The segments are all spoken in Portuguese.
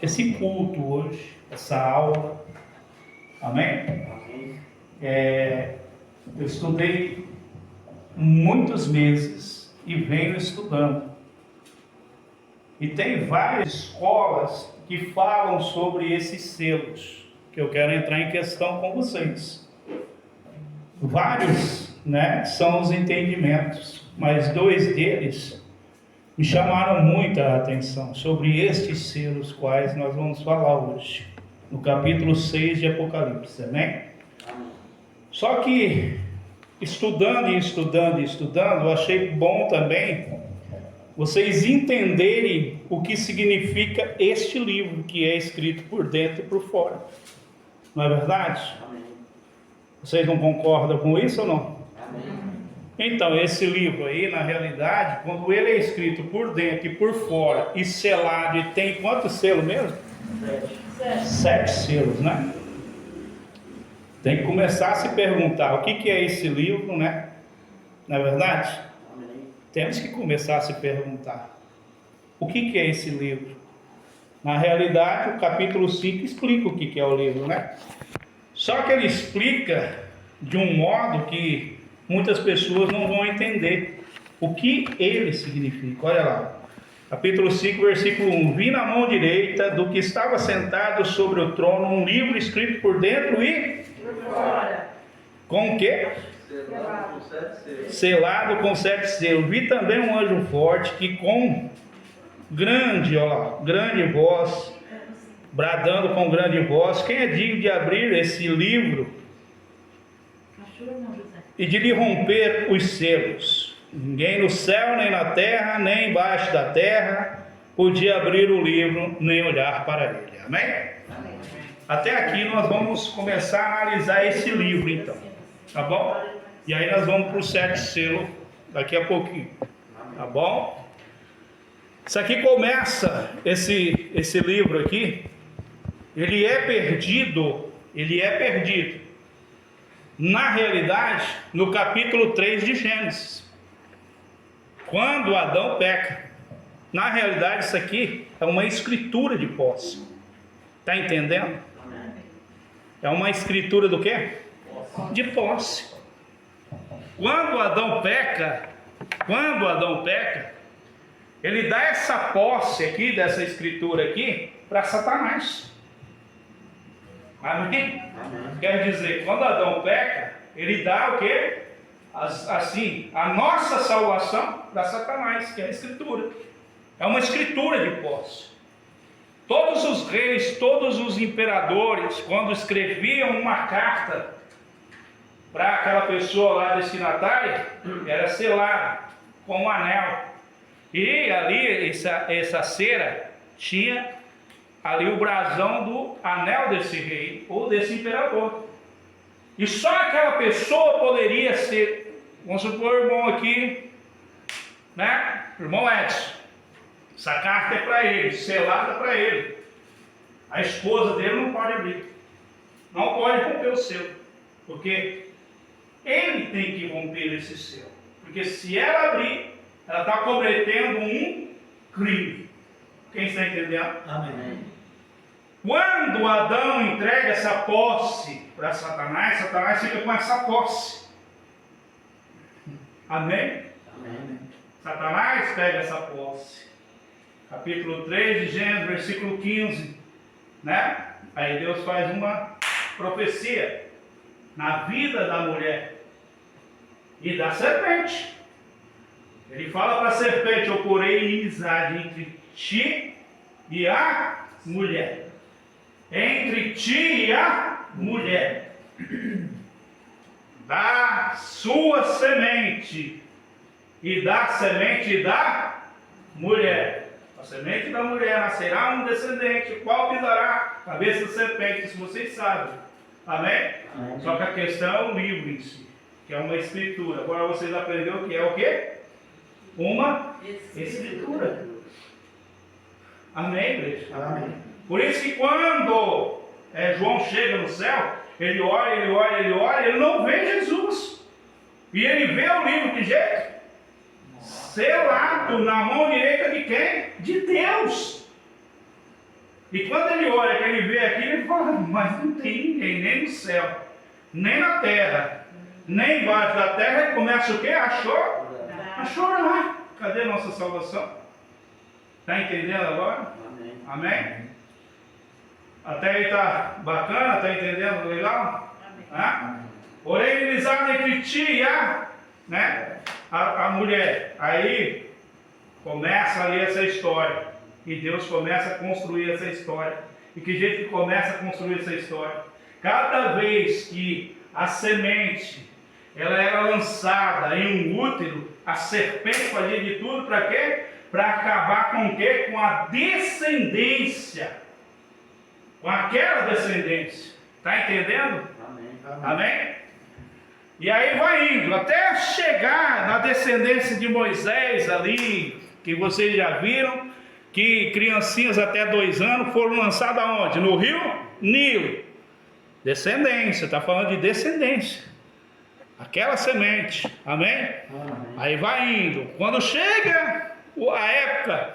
esse culto hoje, essa aula. Amém? Eu estudei muitos meses e venho estudando. E tem várias escolas que falam sobre esses selos, que eu quero entrar em questão com vocês. Vários, são os entendimentos, mas dois deles me chamaram muita atenção sobre estes selos quais nós vamos falar hoje, no capítulo 6 de Apocalipse, amém? Só que, estudando, eu achei bom também vocês entenderem o que significa este livro, que é escrito por dentro e por fora. Não é verdade? Amém. Vocês não concordam com isso ou não? Amém. Então, esse livro aí, na realidade, quando ele é escrito por dentro e por fora e selado, e tem quantos selos mesmo? 7 selos, né? Tem que começar a se perguntar o que é esse livro, né? Não é verdade? Amém. Temos que começar a se perguntar o que é esse livro. Na realidade, o capítulo 5 explica o que é o livro, né? Só que ele explica de um modo que muitas pessoas não vão entender o que ele significa. Olha lá, capítulo 5, versículo 1. Vi na mão direita do que estava sentado sobre o trono um livro escrito por dentro e por fora. Com o quê? Selado com 7 selos. Selado com 7 selos. Vi também um anjo forte que com grande voz, bradando com grande voz: quem é digno de abrir esse livro e de lhe romper os selos? Ninguém no céu, nem na terra, nem embaixo da terra podia abrir o livro, nem olhar para ele. Amém? Amém. Até aqui nós vamos começar a analisar esse livro, então. Tá bom? E aí nós vamos para o 7 selo daqui a pouquinho. Tá bom? Isso aqui começa, esse livro aqui, ele é perdido, na realidade, no capítulo 3 de Gênesis, quando Adão peca. Na realidade, isso aqui é uma escritura de posse. Está entendendo? É uma escritura do quê? De posse. Quando Adão peca, ele dá essa posse aqui, dessa escritura aqui, para Satanás. Amém? Quer dizer, quando Adão peca, ele dá o quê? Assim, a nossa salvação para Satanás, que é a escritura. É uma escritura de posse. Todos os reis, todos os imperadores, quando escreviam uma carta para aquela pessoa lá destinatária, era selada com um anel. E ali, essa cera tinha ali o brasão do anel desse rei ou desse imperador. E só aquela pessoa poderia ser, vamos supor, o irmão aqui, irmão Edson. Essa carta é para ele, selada para ele. A esposa dele não pode abrir. Não pode romper o selo. Porque ele tem que romper esse selo. Porque se ela abrir, ela está cometendo um crime. Quem está entendendo? Amém. Quando Adão entrega essa posse para Satanás, Satanás fica com essa posse. Amém? Amém. Satanás pega essa posse. Capítulo 3 de Gênesis, versículo 15. Aí Deus faz uma profecia na vida da mulher e da serpente. Ele fala para a serpente: eu porei inimizade entre ti e a mulher. Entre ti e a mulher. Da sua semente e da semente da mulher. A semente da mulher nascerá um descendente, o qual pisará a cabeça da serpente. Isso vocês sabem. Amém? Amém. Só que a questão é o livro em si, que é uma escritura. Agora vocês aprenderam que é o quê? Uma escritura. Amém, igreja? Amém. Por isso que quando João chega no céu, ele olha, ele não vê Jesus. E ele vê o livro de jeito? Selado na mão direita de quem? De Deus. E quando ele olha, que ele vê aquilo, ele fala, mas não tem ninguém, nem no céu, nem na terra, nem embaixo da terra. Ele começa o quê? A chorar. Cadê a nossa salvação? Está entendendo agora? Amém. Amém? Até aí está bacana? Está entendendo legal? Amém. Porém, inimizade entre ti e a mulher. Aí começa ali essa história. E Deus começa a construir essa história. E que jeito que começa a construir essa história? Cada vez que a semente ela era lançada em um útero, a serpente fazia de tudo para quê? Para acabar com o quê? Com a descendência. Com aquela descendência. Está entendendo? Amém. Amém? E aí vai indo, até chegar na descendência de Moisés ali, que vocês já viram, que criancinhas até 2 anos foram lançadas aonde? No rio Nilo. Descendência, está falando de descendência. Aquela semente, amém? Amém. Aí vai indo. Quando chega a época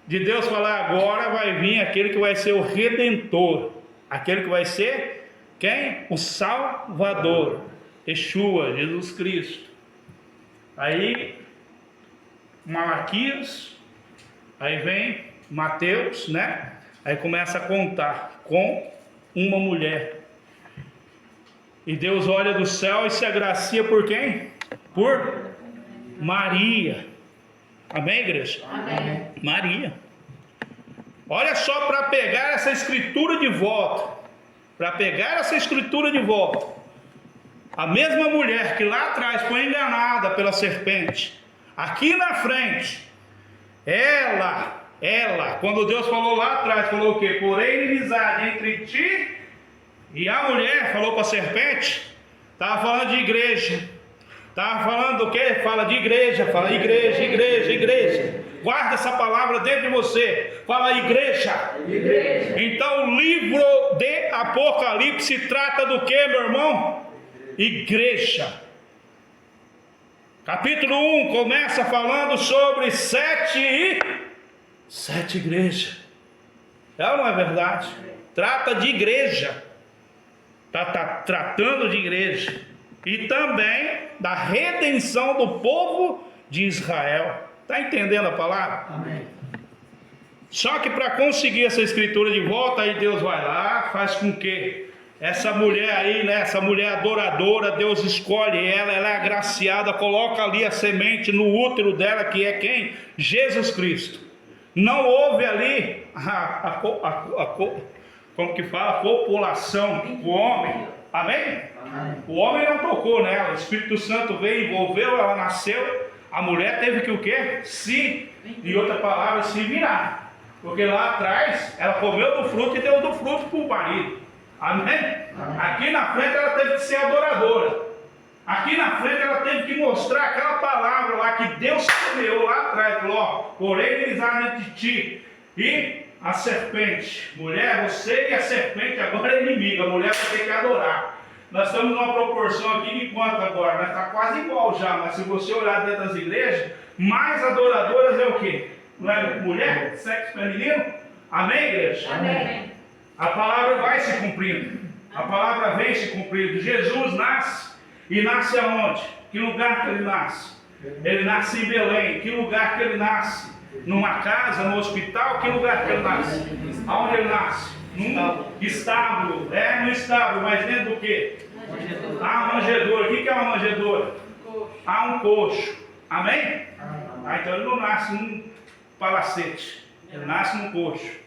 de Deus falar, agora vai vir aquele que vai ser o Redentor. Aquele que vai ser quem? O Salvador. Yeshua, Jesus Cristo. Aí Malaquias, aí vem Mateus, né? Aí começa a contar com uma mulher. E Deus olha do céu e se agracia por quem? Por Maria. Amém, igreja? Amém. Maria. Olha só, para pegar essa escritura de volta. Para pegar essa escritura de volta. A mesma mulher que lá atrás foi enganada pela serpente, aqui na frente, ela, quando Deus falou lá atrás, falou o quê? Porém, inimizade entre ti e a mulher, falou para a serpente, estava falando de igreja, estava falando do quê? Fala de igreja, fala igreja, igreja, igreja. Guarda essa palavra dentro de você, fala igreja. Igreja. Então o livro de Apocalipse trata do quê, meu irmão? Igreja. Capítulo 1 começa falando sobre 7 igrejas. É ou não é verdade? Trata de igreja. Está tratando de igreja. E também da redenção do povo de Israel. Está entendendo a palavra? Amém. Só que para conseguir essa escritura de volta, aí Deus vai lá, faz com que essa mulher aí, né, essa mulher adoradora, Deus escolhe ela é agraciada, coloca ali a semente no útero dela, que é quem? Jesus Cristo. Não houve ali como que fala? A copulação, o homem. Amém? Amém. O homem não tocou nela, o Espírito Santo veio, envolveu, ela nasceu. A mulher teve que o quê? Em outra palavra, se virar. Porque lá atrás, ela comeu do fruto e deu do fruto para o marido. Amém? Amém? Aqui na frente ela teve que ser adoradora. Aqui na frente ela teve que mostrar aquela palavra lá que Deus semeou lá atrás. Falou, ó, porém inimizade entre ti e a serpente. Mulher, você e a serpente agora é inimiga. A mulher vai ter que adorar. Nós estamos numa proporção aqui de quanto agora? Nós está quase igual já, mas se você olhar dentro das igrejas, mais adoradoras é o quê? Não é mulher? Sexo feminino? Amém, igreja? Amém. A palavra vai se cumprindo. A palavra vem se cumprindo. Jesus nasce. E nasce aonde? Que lugar que ele nasce? Ele nasce em Belém. Que lugar que ele nasce? Numa casa, no hospital? Que lugar que ele nasce? Aonde ele nasce? Num estábulo. É, no estábulo, mas dentro do quê? Ah, manjedoura. O que é uma manjedoura? Ah, um coxo. Amém? Ah, então ele não nasce num palacete. Ele nasce num coxo.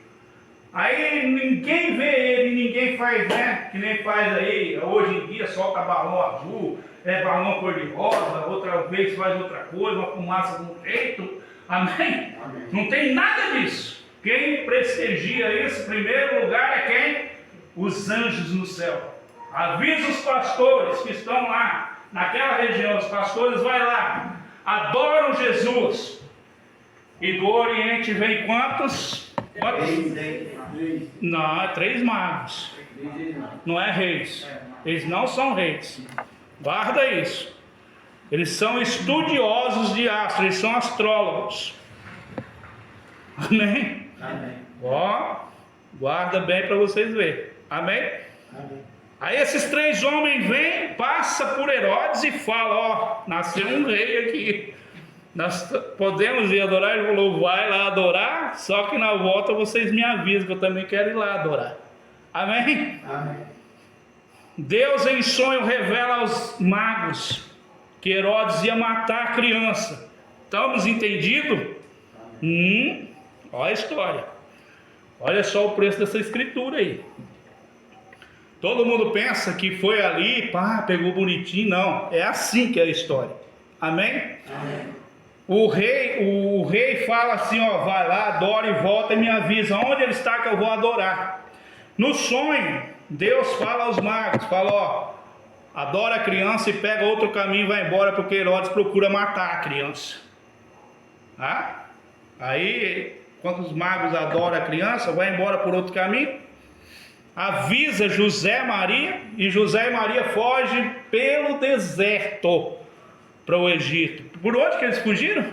Aí ninguém vê ele, ninguém faz, né? Que nem faz aí, hoje em dia solta balão azul, balão cor-de-rosa, outra vez faz outra coisa, uma fumaça de um jeito. Amém? Amém. Não tem nada disso. Quem prestigia isso, em primeiro lugar, é quem? Os anjos no céu. Avisa os pastores que estão lá, naquela região, os pastores vai lá, adoram Jesus. E do Oriente vem quantos? Não, é 3 magos. Não é reis. Eles não são reis. Guarda isso. Eles são estudiosos de astros. Eles são astrólogos. Amém? Amém. Ó. Guarda bem para vocês verem. Amém? Amém. Aí esses 3 homens vêm, passa por Herodes e fala, ó, nasceu um rei aqui. Nós podemos ir adorar? Ele falou, vai lá adorar, só que na volta vocês me avisam que eu também quero ir lá adorar. Amém? Amém. Deus em sonho revela aos magos que Herodes ia matar a criança. Estamos entendidos? Olha a história. Olha só o preço dessa escritura aí. Todo mundo pensa que foi ali, pá, pegou bonitinho. Não, é assim que é a história. Amém? Amém. O rei fala assim, ó, vai lá, adora e volta e me avisa onde ele está que eu vou adorar. No sonho, Deus fala aos magos, fala, ó, adora a criança e pega outro caminho e vai embora, porque Herodes procura matar a criança. Tá? Aí, quando os magos adoram a criança, vai embora por outro caminho, avisa José e Maria, e José e Maria fogem pelo deserto para o Egito. Por onde que eles fugiram?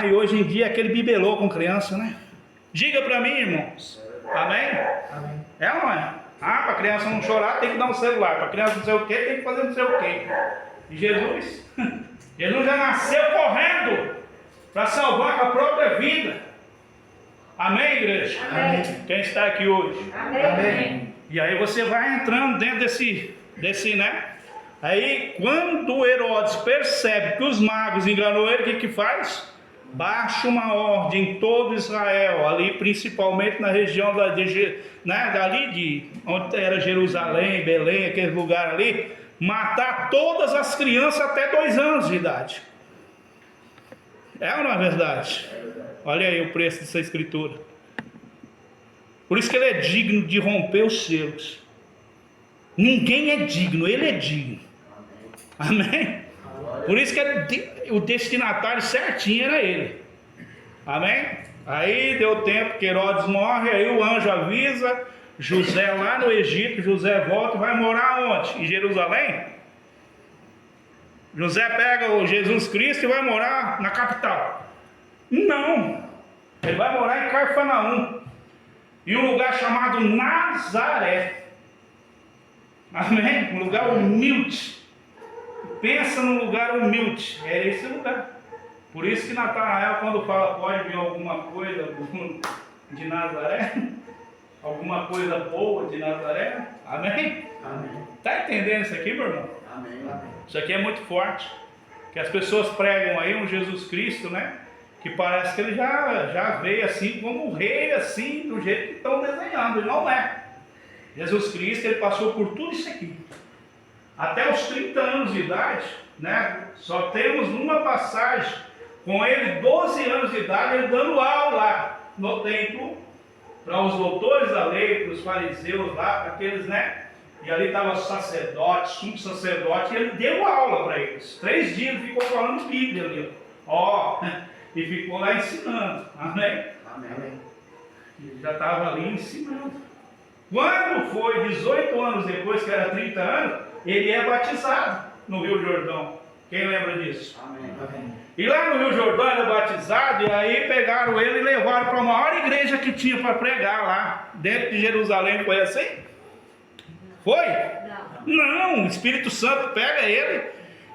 E hoje em dia é aquele bibelô com criança, né? Diga para mim, irmãos. Amém? Amém. É ou não é? Para a criança não chorar tem que dar um celular. Para a criança não sei o que tem que fazer não sei o que. E Jesus? Jesus já nasceu correndo para salvar com a própria vida. Amém, igreja? Amém. Quem está aqui hoje? Amém. E aí você vai entrando dentro desse, né? Aí quando Herodes percebe que os magos enganou ele, o que faz? Baixa uma ordem em todo Israel, ali principalmente na região dali de onde era Jerusalém, Belém, aquele lugar ali, matar todas as crianças até 2 anos de idade. É ou não é verdade? Olha aí o preço dessa escritura. Por isso que ele é digno de romper os selos. Ninguém é digno, ele é digno. Amém? Por isso que o destinatário certinho era ele. Amém? Aí deu tempo que Herodes morre, aí o anjo avisa José lá no Egito, José volta e vai morar onde? Em Jerusalém? José pega o Jesus Cristo e vai morar na capital. Não, ele vai morar em Cafarnaum, em um lugar chamado Nazaré. Amém? Um lugar humilde. Pensa num lugar humilde. É esse lugar. Por isso que Natanael, quando fala pode vir alguma coisa de Nazaré, alguma coisa boa de Nazaré, amém? Amém. Está entendendo isso aqui, meu irmão? Amém. Isso aqui é muito forte. Que as pessoas pregam aí um Jesus Cristo, né? Que parece que ele já veio assim como um rei, assim, do jeito que estão desenhando. Ele não é. Jesus Cristo, ele passou por tudo isso aqui. Até os 30 anos de idade, né? Só temos uma passagem com ele, 12 anos de idade, ele dando aula no templo para os doutores da lei, para os fariseus lá, para aqueles, né? E ali estava o sacerdote, sumo sacerdote, e ele deu aula para eles. 3 dias ele ficou falando Bíblia ali, ó, e ficou lá ensinando. Amém? Amém. Ele já estava ali ensinando. Quando foi 18 anos depois, que era 30 anos, ele é batizado no Rio Jordão. Quem lembra disso? Amém. Amém. E lá no Rio Jordão ele é batizado, e aí pegaram ele e levaram para a maior igreja que tinha para pregar lá, dentro de Jerusalém. Foi assim? Foi? Não, o Espírito Santo pega ele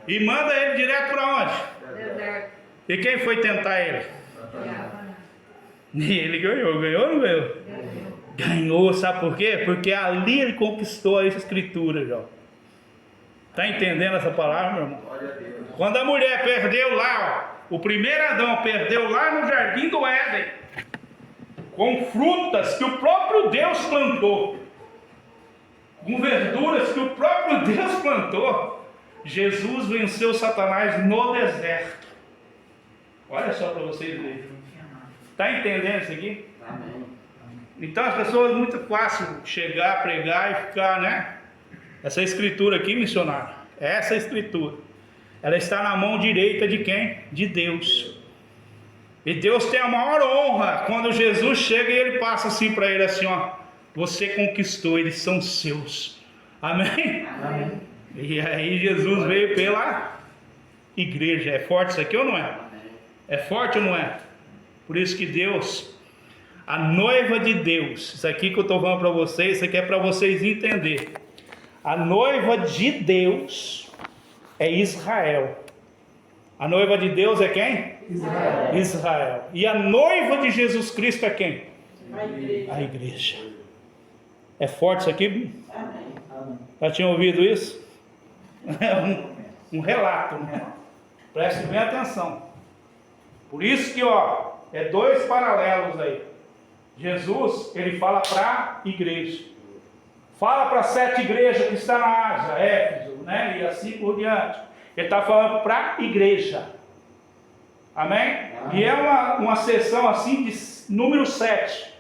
e manda ele direto para onde? Deserto. E quem foi tentar ele? E ele ganhou ou não ganhou? Ganhou, sabe por quê? Porque ali ele conquistou a escritura, João. Está entendendo essa palavra, meu irmão? Glória a Deus. Quando a mulher perdeu lá, ó, o primeiro Adão perdeu lá no jardim do Éden, com frutas que o próprio Deus plantou, com verduras que o próprio Deus plantou, Jesus venceu Satanás no deserto. Olha só para vocês verem. Está entendendo isso aqui? Amém. Então as pessoas, muito fácil chegar, pregar e ficar, né? Essa escritura aqui, missionário, essa escritura, ela está na mão direita de quem? De Deus. E Deus tem a maior honra quando Jesus chega e ele passa assim para ele assim, ó, você conquistou, eles são seus. Amém? Amém. E aí Jesus veio pela igreja. É forte isso aqui ou não é? É forte ou não é? Por isso que Deus, A noiva de Deus. Isso aqui que eu estou falando para vocês, isso aqui é para vocês entenderem. A noiva de Deus é Israel. A noiva de Deus é quem? Israel. Israel. E a noiva de Jesus Cristo é quem? A igreja. A igreja. É forte isso aqui? Amém. Já tinham ouvido isso? É um relato, né? Preste bem atenção. Por isso que, ó, é dois paralelos aí. Jesus, ele fala para a igreja. Fala para 7 igrejas que estão na Ásia, Éfeso, né? E assim por diante. Ele está falando para a igreja. Amém? E é uma sessão assim de número 7.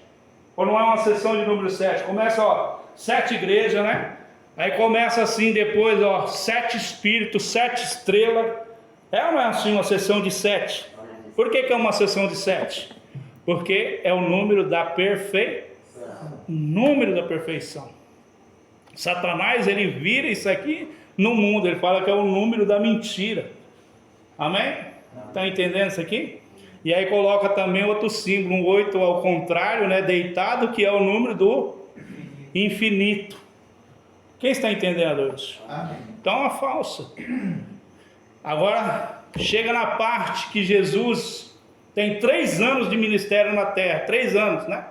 Ou não é uma sessão de número 7? Começa, ó, 7 igrejas, né? Aí começa assim depois, ó, 7 espíritos, 7 estrelas. É ou não é assim uma sessão de 7? Por que é uma sessão de 7? Porque é o número da perfeição. Número da perfeição. Satanás, ele vira isso aqui no mundo. Ele fala que é o número da mentira. Amém? Está entendendo isso aqui? E aí coloca também outro símbolo, um 8 ao contrário, né? Deitado, que é o número do infinito. Quem está entendendo isso? Amém. Então é uma falsa. Agora, chega na parte que Jesus tem 3 anos de ministério na terra. 3 anos, né?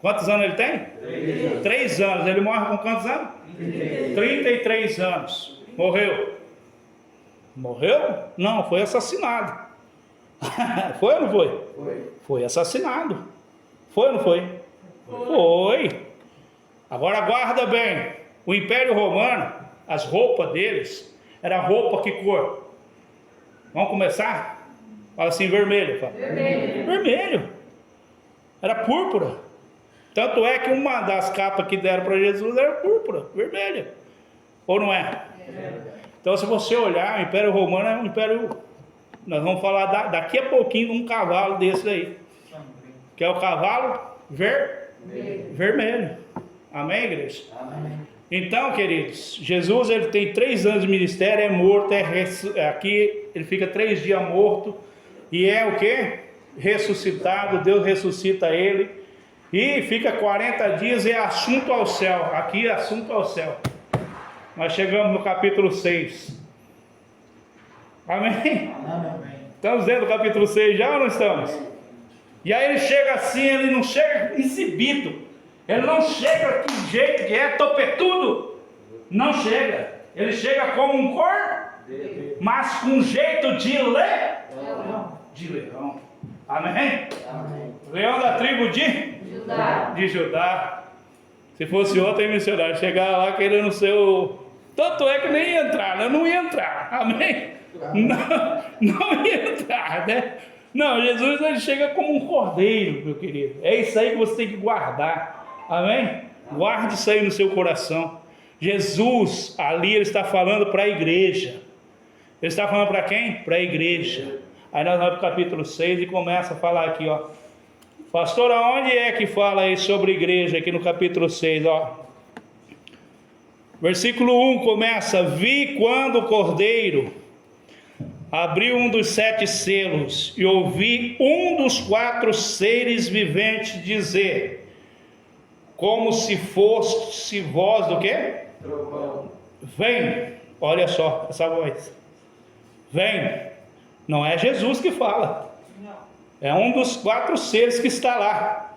Quantos anos ele tem? 3 anos. Ele morre com quantos anos? 33 anos. Morreu. Morreu? Não, foi assassinado. Foi ou não foi? Foi assassinado. Foi ou não foi? Foi. Agora guarda bem. O Império Romano, as roupas deles, era roupa que cor? Vamos começar? Fala assim, vermelho. Fala. Vermelho. Era púrpura. Tanto é que uma das capas que deram para Jesus era púrpura, vermelha. Ou não é? Então, se você olhar, o Império Romano é um império... Nós vamos falar daqui a pouquinho de um cavalo desse aí. Que é o cavalo vermelho. Amém, igreja? Amém. Então, queridos, Jesus, ele tem 3 anos de ministério, é morto, aqui ele fica 3 dias morto. E é o quê? Ressuscitado, Deus ressuscita ele. E fica 40 dias e é assunto ao céu. Aqui é assunto ao céu. Nós chegamos no capítulo 6. Amém? Amém. Estamos dentro do capítulo 6 já ou não estamos? E aí ele chega assim, ele não chega exibido. Ele não chega que jeito que é, topetudo. Não chega. Ele chega como um cordeiro, mas com jeito de leão. De leão. Amém? Amém. Leão da tribo de Judá. Se fosse outro missionário, chegar lá querendo ser o... Tanto é que nem ia entrar, né? Não ia entrar. Amém? Não ia entrar, né? Não, Jesus, ele chega como um cordeiro, meu querido. É isso aí que você tem que guardar. Amém? Guarde isso aí no seu coração. Jesus, ali ele está falando para a igreja. Ele está falando para quem? Para a igreja. Aí nós vamos para o capítulo 6 e começa a falar aqui, ó. Pastor, aonde é que fala aí sobre igreja, aqui no capítulo 6, ó? Versículo 1 começa: vi quando o cordeiro abriu um dos 7 selos e ouvi um dos 4 seres viventes dizer, como se fosse voz do quê? Trovão. Vem. Olha só essa voz. Vem. Não é Jesus que fala. É um dos 4 seres que está lá.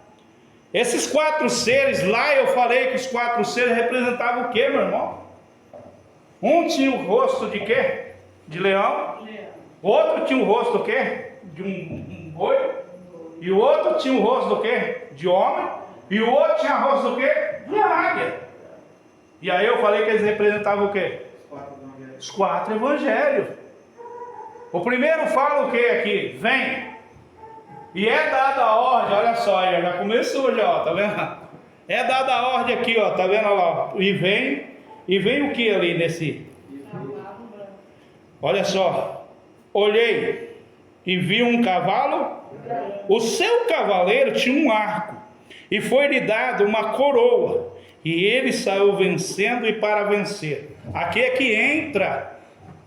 Esses 4 seres lá, eu falei que os 4 seres representavam o quê, meu irmão? Um tinha o rosto de quê? De leão. O outro tinha o rosto do quê? De um boi. E o outro tinha o rosto do quê? De homem. E o outro tinha o rosto do quê? De águia. E aí eu falei que eles representavam o quê? Os 4 evangelhos. O primeiro fala o quê aqui? Vem. E é dada a ordem, olha só, já começou já, ó, tá vendo? É dada a ordem aqui, ó, tá vendo lá? E vem o que ali nesse? Olha só. Olhei e vi um cavalo. O seu cavaleiro tinha um arco e foi-lhe dado uma coroa. E ele saiu vencendo e para vencer. Aqui é que entra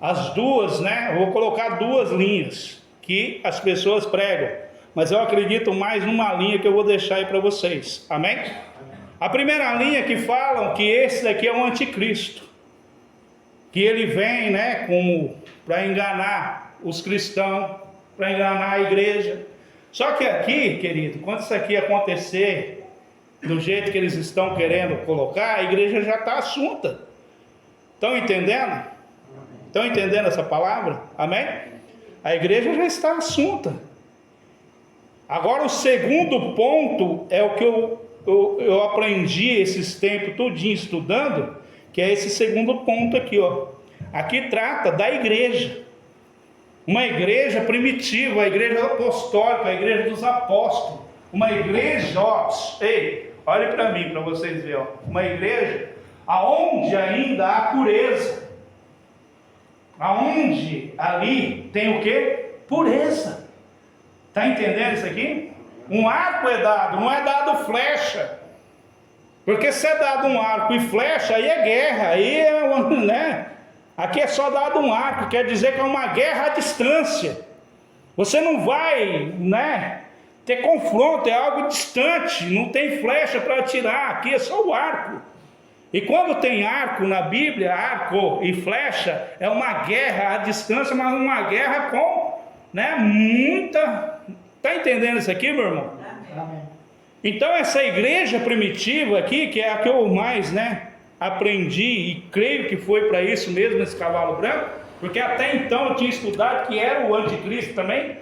as duas, né? Eu vou colocar 2 linhas que as pessoas pregam. mas eu acredito mais numa linha que eu vou deixar aí para vocês. Amém? A primeira linha que falam que esse daqui é o anticristo, que ele vem, né, como para enganar os cristãos, para enganar a igreja. Só que aqui, querido, quando isso aqui acontecer do jeito que eles estão querendo colocar, a igreja já está assunta. Estão entendendo? Estão entendendo essa palavra? Amém? A igreja já está assunta. Agora o segundo ponto é o que eu aprendi esses tempos tudinho estudando, que é esse segundo ponto aqui, ó. Aqui trata da igreja. Uma igreja primitiva, a igreja apostólica, a igreja dos apóstolos. Uma igreja, ó, ei, olhe para mim, para vocês verem, ó. Uma igreja aonde ainda há pureza. Aonde ali tem o quê? Pureza. Está entendendo isso aqui? Um arco é dado, não é dado flecha. Porque se é dado um arco e flecha, aí é guerra, aí é, né? Aqui é só dado um arco, quer dizer que é uma guerra à distância. Você não vai, né, ter confronto, é algo distante, não tem flecha para atirar, aqui é só o arco. E quando tem arco na Bíblia, arco e flecha, é uma guerra à distância, mas uma guerra com, né, muita... Está entendendo isso aqui, meu irmão? Amém. Então essa igreja primitiva aqui, que é a que eu mais, né, aprendi e creio que foi para isso mesmo nesse cavalo branco, porque até então eu tinha estudado que era o anticristo também,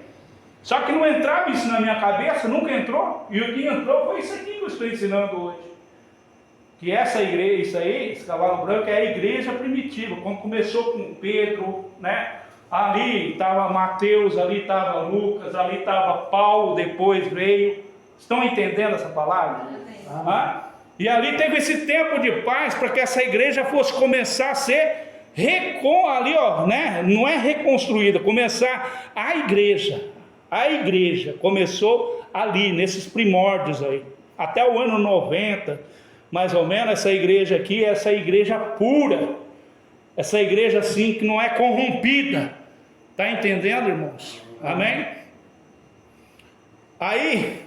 só que não entrava isso na minha cabeça, nunca entrou, e o que entrou foi isso aqui que eu estou ensinando hoje, que essa igreja, isso aí, esse cavalo branco é a igreja primitiva, quando começou com Pedro, né, ali estava Mateus, ali estava Lucas, ali estava Paulo, depois veio. Estão entendendo essa palavra? Ah? E ali teve esse tempo de paz para que essa igreja fosse começar a ser ali, ó, né? Não é reconstruída, começar a igreja começou ali, nesses primórdios aí, até o ano 90, mais ou menos. Essa igreja aqui, essa igreja pura, essa igreja assim que não é corrompida. Está entendendo, irmãos? Amém? Aí,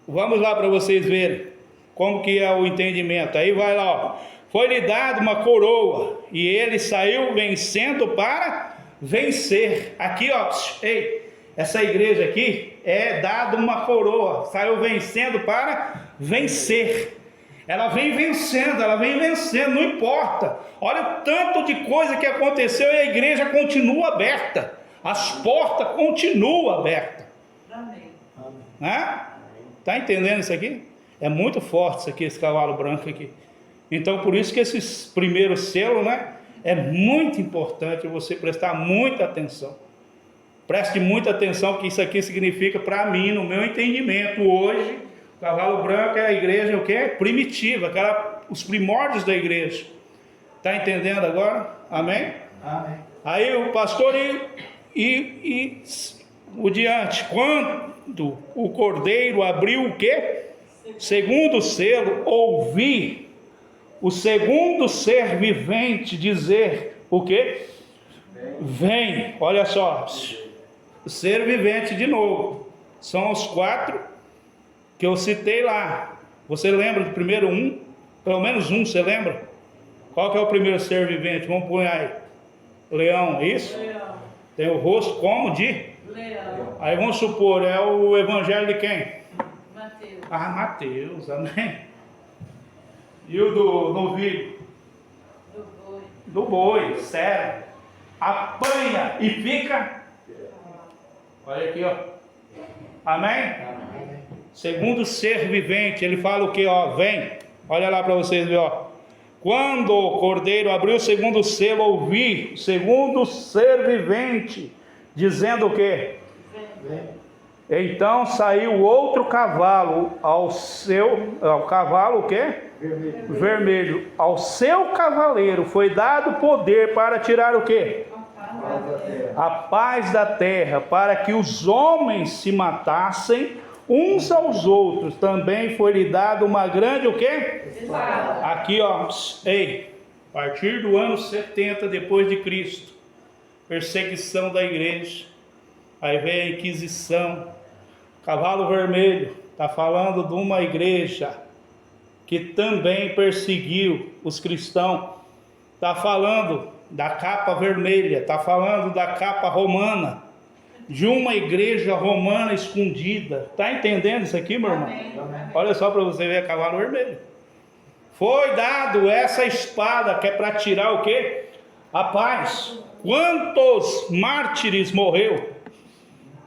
vamos lá para vocês verem como que é o entendimento. Aí vai lá, ó. Foi-lhe dado uma coroa e ele saiu vencendo para vencer. Aqui, ó, ei, essa igreja aqui é dado uma coroa, saiu vencendo para vencer. Ela vem vencendo, não importa. Olha o tanto de coisa que aconteceu e a igreja continua aberta. As portas continuam abertas. Amém. Está entendendo isso aqui? É muito forte isso aqui, esse cavalo branco aqui. Então por isso que esses primeiros selos, né, é muito importante você prestar muita atenção. Preste muita atenção, que isso aqui significa para mim, no meu entendimento hoje. O cavalo branco é a igreja, o que? Primitiva, os primórdios da igreja. Está entendendo agora? Amém? Amém. Aí o pastor e o diante, quando o cordeiro abriu o quê? Segundo selo, ouvi o segundo ser vivente dizer o quê? Vem. Olha só, o ser vivente de novo. São os 4 que eu citei lá. Você lembra do primeiro um? Pelo menos um, você lembra? Qual que é o primeiro ser vivente? Vamos pôr aí. Leão, é isso? Leão. Tem o rosto como de? Leão. Aí vamos supor, é o evangelho de quem? Mateus. Ah, Mateus, amém. E o do novilho? Do boi. Do boi, sério. Apanha e fica. Olha aqui, ó. Amém? Segundo ser vivente, ele fala o que, ó, vem. Olha lá para vocês verem, ó. Quando o cordeiro abriu o segundo selo, ouvi o segundo ser vivente dizendo o quê? Então saiu outro cavalo ao cavalo o quê? Vermelho. Ao seu cavaleiro foi dado poder para tirar o quê? A paz da terra, para que os homens se matassem uns aos outros. Também foi-lhe dado uma grande o quê? Aqui, ó, ei, a partir do ano 70 depois de Cristo, perseguição da igreja, aí vem a Inquisição, Cavalo vermelho está falando de uma igreja que também perseguiu os cristãos. Está falando da capa vermelha, está falando da capa romana, de uma igreja romana escondida. Está entendendo isso aqui, meu irmão? Amém. Olha só para você ver, cavalo vermelho. Foi dado essa espada que é para tirar o quê? A paz. Quantos mártires morreu?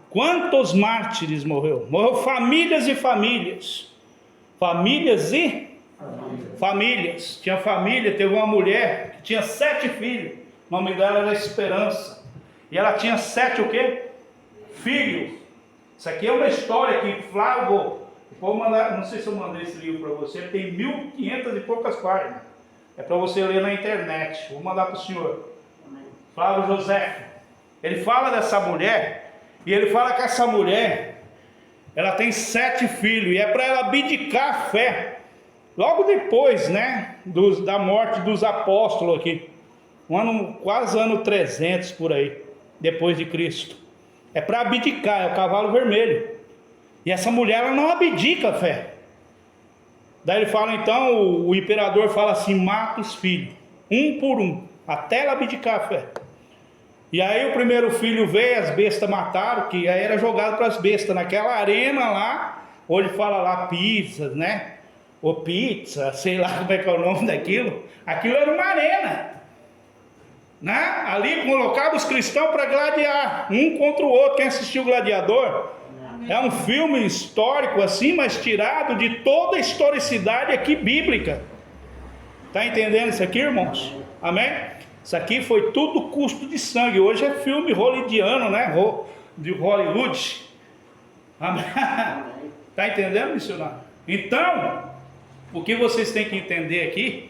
Quantos mártires morreu? Morreu famílias e famílias. Famílias e famílias. Tinha família, teve uma mulher que tinha 7 filhos. O nome dela era Esperança. E ela tinha 7 o quê? Filhos. Isso aqui é uma história que Flávio, vou mandar, não sei se eu mandei esse livro para você, tem 1500 e poucas páginas. É para você ler na internet. Vou mandar para o senhor. Flávio José. Ele fala dessa mulher, e ele fala que essa mulher, ela tem 7 filhos, e é para ela abdicar a fé. Logo depois, né, da morte dos apóstolos aqui. Quase ano 300 por aí, depois de Cristo. É para abdicar, é o cavalo vermelho. E essa mulher, ela não abdica a fé. Daí ele fala então, o imperador fala assim, mata os filhos, um por um, até ela abdicar a fé. E aí o primeiro filho veio, as bestas mataram, que aí era jogado para as bestas, naquela arena lá, onde fala lá pizza, né? Ou pizza, sei lá como é que é o nome daquilo. Aquilo era uma arena, né? Ali colocava os cristãos para gladiar, um contra o outro. Quem assistiu o Gladiador? É um filme histórico assim, mas tirado de toda a historicidade aqui bíblica. Está entendendo isso aqui, irmãos? Amém? Isso aqui foi tudo custo de sangue. Hoje é filme hollywoodiano, né? De Hollywood. Amém? Está entendendo, missionário? Então, o que vocês têm que entender aqui,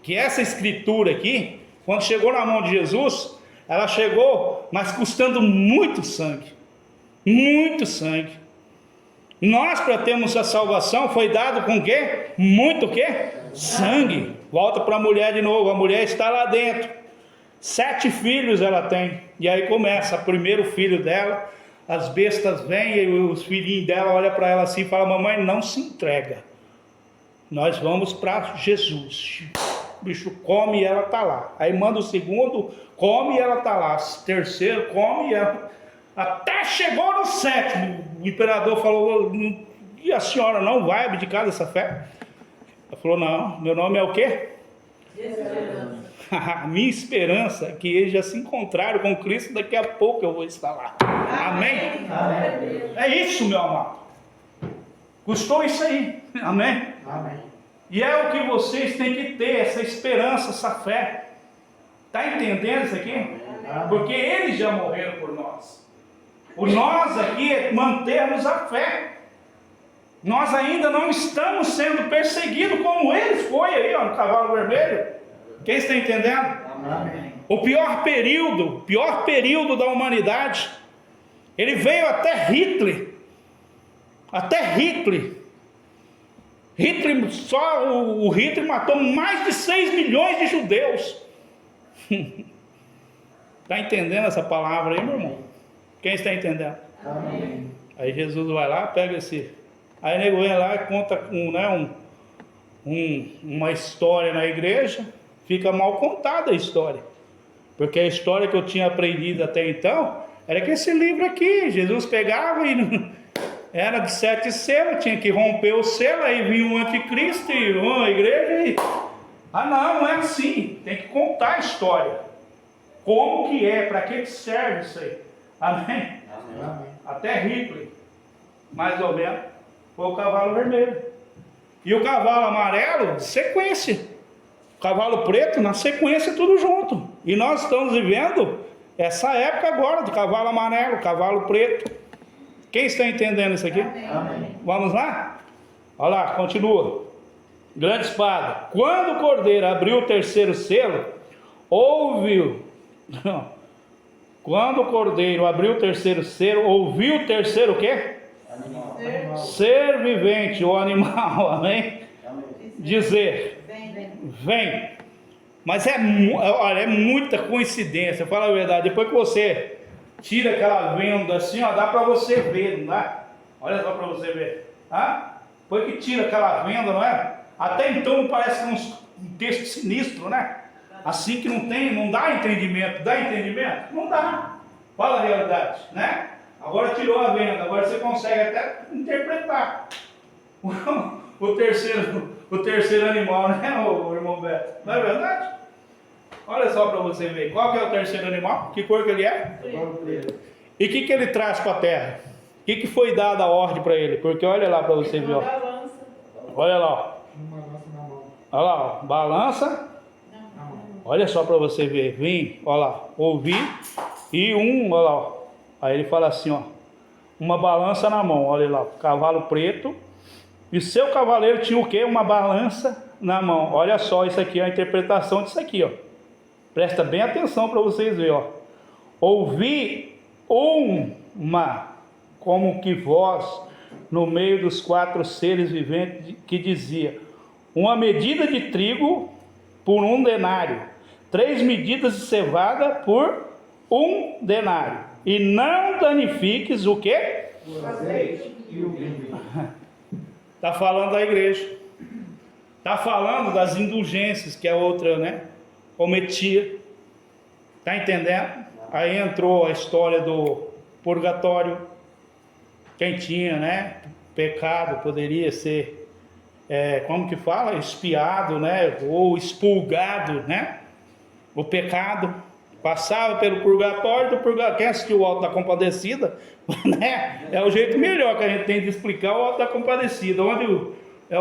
que essa escritura aqui, quando chegou na mão de Jesus, ela chegou, mas custando muito sangue. Muito sangue. Nós, para termos a salvação, foi dado com o quê? Muito o quê? Sangue. Volta para a mulher de novo. A mulher está lá dentro. 7 filhos ela tem. E aí começa, o primeiro filho dela, as bestas vêm e os filhinhos dela olham para ela assim e falam, mamãe, não se entrega. Nós vamos para Jesus. O bicho come e ela está lá. Aí manda o segundo, come e ela está lá. O terceiro come e ela... Até chegou no 7º. O imperador falou, e a senhora não vai abdicar dessa fé? Ela falou, não, meu nome é o quê? Esperança. A minha esperança é que eles já se encontraram com Cristo, daqui a pouco eu vou estar lá. Amém? Amém. É isso, meu amado. Custou isso aí. Amém? Amém. E é o que vocês têm que ter, essa esperança, essa fé. Está entendendo isso aqui? Porque eles já morreram por nós. Por nós aqui é mantermos a fé. Nós ainda não estamos sendo perseguidos como eles foi aí, ó, no cavalo vermelho. Quem está entendendo? Amém. O pior período da humanidade, ele veio até Hitler. Até Hitler. Só o Hitler matou mais de 6 milhões de judeus. Está entendendo essa palavra aí, meu irmão? Quem está entendendo? Amém. Aí Jesus vai lá, pega esse... Aí o nego vem lá e conta uma história na igreja, fica mal contada a história. Porque a história que eu tinha aprendido até então, era que esse livro aqui, Jesus pegava e era de 7 selos, tinha que romper o selo, aí vinha um anticristo e uma igreja e... Ah não, não é assim, tem que contar a história. Como que é, para que serve isso aí? Amém? Amém. Até Hitler, mais ou menos, foi o cavalo vermelho. E o cavalo amarelo, sequência. O cavalo preto, na sequência, tudo junto. E nós estamos vivendo essa época agora, do cavalo amarelo, cavalo preto. Quem está entendendo isso aqui? Amém. Vamos lá? Olha lá, continua. Grande espada. Quando o cordeiro abriu o 3º selo, ouviu... Não. Quando o cordeiro abriu o 3º selo, ouviu o 3º o quê? Animal. Ser vivente ou animal, amém? Dizer, vem. Mas olha, é muita coincidência, fala a verdade. Depois que você tira aquela venda assim, ó, dá para você ver, não dá? Olha só para você ver. Foi que tira aquela venda, não é? Até então parece que um texto sinistro, né? Assim que não dá entendimento. Dá entendimento? Não dá. Fala a realidade, né? Agora tirou a venda, agora você consegue até interpretar o terceiro animal, né, o irmão Beto? Não é verdade? Olha só para você ver. Qual que é o terceiro animal? Que cor que ele é? E o que ele traz para a terra? O que foi dada a ordem para ele? Porque olha lá para você ver, ó. Olha lá, ó. Olha lá, ó. Balança. Olha só para você ver. Vim, olha lá. Ouvi. E olha lá, ó. Aí ele fala assim, ó. Uma balança na mão. Olha lá, cavalo preto. E seu cavaleiro tinha o quê? Uma balança na mão. Olha só, isso aqui é a interpretação disso aqui, ó. Presta bem atenção para vocês verem, ó. Ouvi uma, como que voz, no meio dos 4 seres viventes, que dizia: uma medida de trigo por 1 denário, 3 medidas de cevada por 1 denário, e não danifiques o quê? O azeite e o vinho. Está falando da igreja. Está falando das indulgências, que é outra, né? Ometia. Está entendendo? Aí entrou a história do purgatório. Quem tinha, né? Pecado poderia ser, como que fala? Espiado, né? Ou expurgado, né? O pecado passava pelo purgatório. Quem assistiu o Alto da Compadecida, né? É o jeito melhor que a gente tem de explicar o Alto da Compadecida. Onde o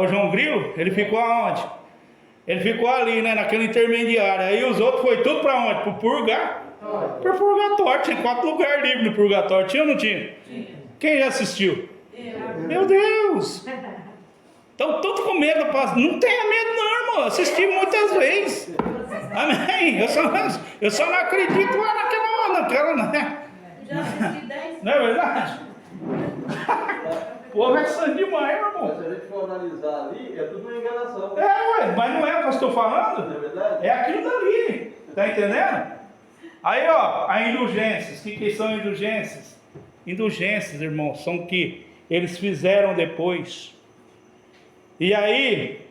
João Grilo, ele ficou aonde? Ele ficou ali, né? Naquele intermediário. Aí os outros foi tudo para onde? Para o Pro purgatório. Tinha 4 lugares livres no purgatório. Tinha ou não tinha? Tinha. Quem já assistiu? Meu Deus! Então, tudo com medo. Não tenha medo não, irmão. Assisti muitas vezes. Amém? Eu só não acredito lá naquela, né? Já assisti 10. Não é verdade? O povo é sangue demais, irmão. Se a gente for analisar ali, é tudo uma enganação. Ué, mas não é o que eu estou falando? Não é verdade? É aquilo dali. Tá entendendo? Aí, ó, a indulgências. O que são indulgências? Indulgências, irmãos, são o que eles fizeram depois. E aí,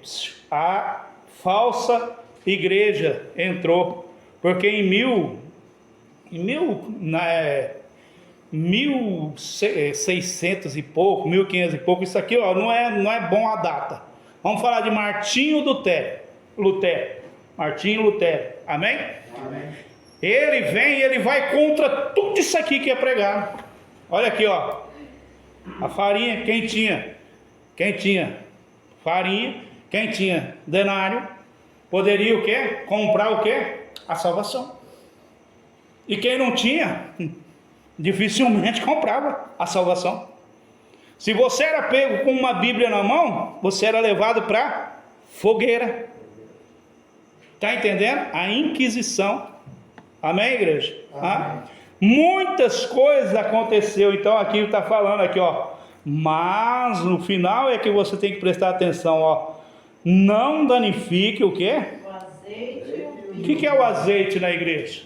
a falsa igreja entrou. Porque em 1600 e pouco, 1500 e pouco, isso aqui, ó, não é bom a data. Vamos falar de Martinho Lutero. Martinho Lutero. Amém? Amém. Ele vem e ele vai contra tudo isso aqui que é pregado. Olha aqui, ó. A farinha, quem tinha farinha, quem tinha denário, poderia o quê? Comprar o quê? A salvação. E quem não tinha, dificilmente comprava a salvação. Se você era pego com uma Bíblia na mão, você era levado para fogueira. Está entendendo? A Inquisição. Amém, igreja? Amém. Muitas coisas aconteceu. Então aqui está falando aqui, ó. Mas no final é que você tem que prestar atenção, ó. Não danifique o quê? O azeite e o O vinho. que é o azeite na igreja?